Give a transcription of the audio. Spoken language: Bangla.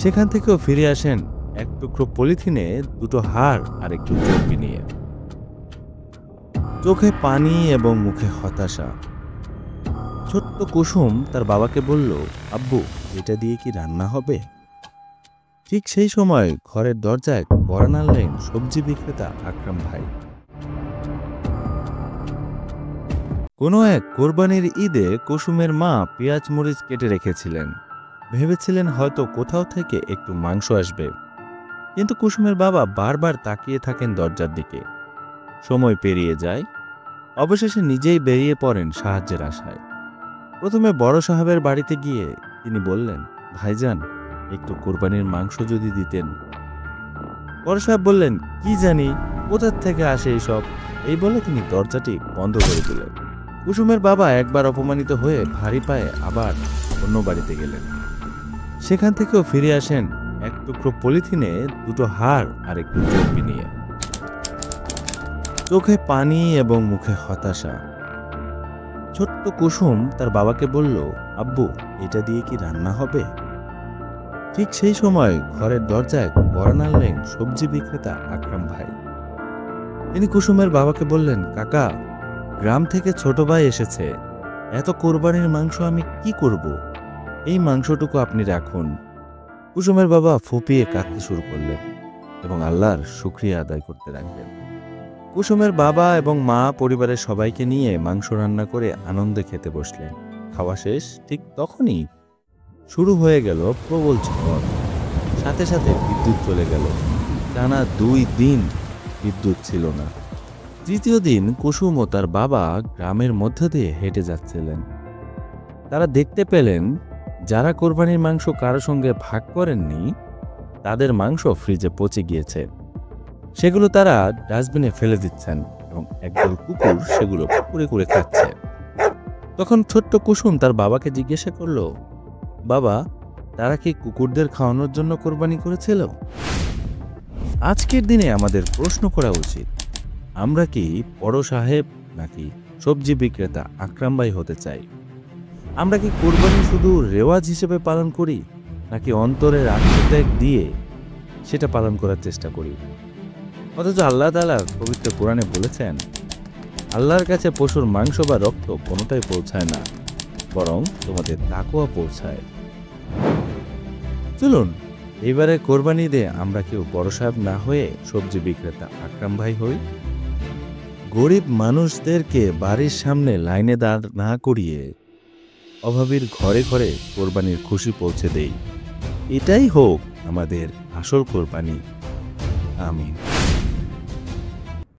সেখান থেকেও ফিরে আসেন এক টুকরো পলিথিনে দুটো হাড় আর একটু চর্বি নিয়ে। চোখে পানি এবং মুখে হতাশা। ছোট্ট কুসুম তার বাবাকে বলল, আব্বু, এটা দিয়ে কি রান্না হবে? ঠিক সেই সময় ঘরের দরজায় কড়া নাড়লেন সবজি বিক্রেতা আকরাম ভাই। কোনো এক কোরবানির ঈদে কুসুমের মা পেঁয়াজ মরিচ কেটে রেখেছিলেন। ভেবেছিলেন হয়তো কোথাও থেকে একটু মাংস আসবে, কিন্তু কুসুমের বাবা বারবার তাকিয়ে থাকেন দরজার দিকে। সময় পেরিয়ে যায়। অবশেষে নিজেই বেরিয়ে পড়েন সাহায্যের আশায়। প্রথমে বড় সাহেবের বাড়িতে গিয়ে তিনি বললেন, ভাইজান, একটু কোরবানির মাংস যদি দিতেন। বড় সাহেব বললেন, কি জানি কোথা থেকে আসে এইসব। এই বলে তিনি দরজাটি বন্ধ করে দিলেন। কুসুমের বাবা একবার অপমানিত হয়ে ভারী পায়ে আবার অন্য বাড়িতে গেলেন। সেখান থেকেও ফিরে আসেন এক টুকরো পলিথিনে দুটো হাড় আর একটু চর্বি নিয়ে। চোখে পানি এবং মুখে হতাশা। ছোট্ট কুসুম তার বাবাকে বলল, আব্বু, এটা দিয়ে কি রান্না হবে? ঠিক সেই সময় ঘরের দরজায় কড়া নাড়লেন সবজি বিক্রেতা আকরাম ভাই। তিনি কুসুমের বাবাকে বললেন, কাকা, গ্রাম থেকে ছোট ভাই এসেছে। এত কোরবানির মাংস আমি কি করব? এই মাংসটুকু আপনি রাখুন। কুসুমের বাবা ফুপিয়ে কাঁদতে শুরু করলেন এবং আল্লাহর শুকরিয়া আদায় করতে লাগলেন। কুসুমের বাবা এবং মা পরিবারের সবাইকে নিয়ে মাংস রান্না করে আনন্দে খেতে বসলেন। খাওয়া শেষ ঠিক তখনই শুরু হয়ে গেল প্রবল ঝড়। সাথে সাথে বিদ্যুৎ চলে গেল। টানা 2 দিন বিদ্যুৎ ছিল না। তৃতীয় দিন কুসুম ও তার বাবা গ্রামের মধ্য দিয়ে হেঁটে যাচ্ছিলেন। তারা দেখতে পেলেন, যারা কোরবানির মাংস কারো সঙ্গে ভাগ করেননি তাদের মাংস ফ্রিজে পচে গিয়েছে। সেগুলো তারা ডাস্টবিনে ফেলে দিচ্ছেন এবং একদল কুকুর সেগুলো কুড়ে কুড়ে খাচ্ছে। তখন ছোট্ট কুসুম তার বাবাকে জিজ্ঞাসা করল, বাবা, তারা কি কুকুরদের খাওয়ানোর জন্য কোরবানি করেছিল? আজকের দিনে আমাদের প্রশ্ন করা উচিত, আমরা কি বড় সাহেব নাকি সবজি বিক্রেতা আকরাম ভাই হতে চাই? আমরা কি কোরবানি শুধু রেওয়াজ হিসেবে পালন করি, নাকি অন্তরের আত্মত্যাগ দিয়ে সেটা পালন করার চেষ্টা করি? অথচ আল্লাহ তাআলা পবিত্র কোরআনে বলেছেন, আল্লাহর কাছে পশুর মাংস বা রক্ত কোনোটাই পৌঁছায় না, বরং তোমাদের তাকওয়া পৌঁছায়। চলুন এবারে কোরবানি ঈদে আমরা কেউ বড় সাহেব না হয়ে সবজি বিক্রেতা আকরাম ভাই হই। গরিব মানুষদেরকে বাড়ির সামনে লাইনে দাঁড় না করিয়ে অভাবীর ঘরে ঘরে কোরবানির খুশি পৌঁছে দেই। এটাই হোক আমাদের আসল কোরবানি। আমিন।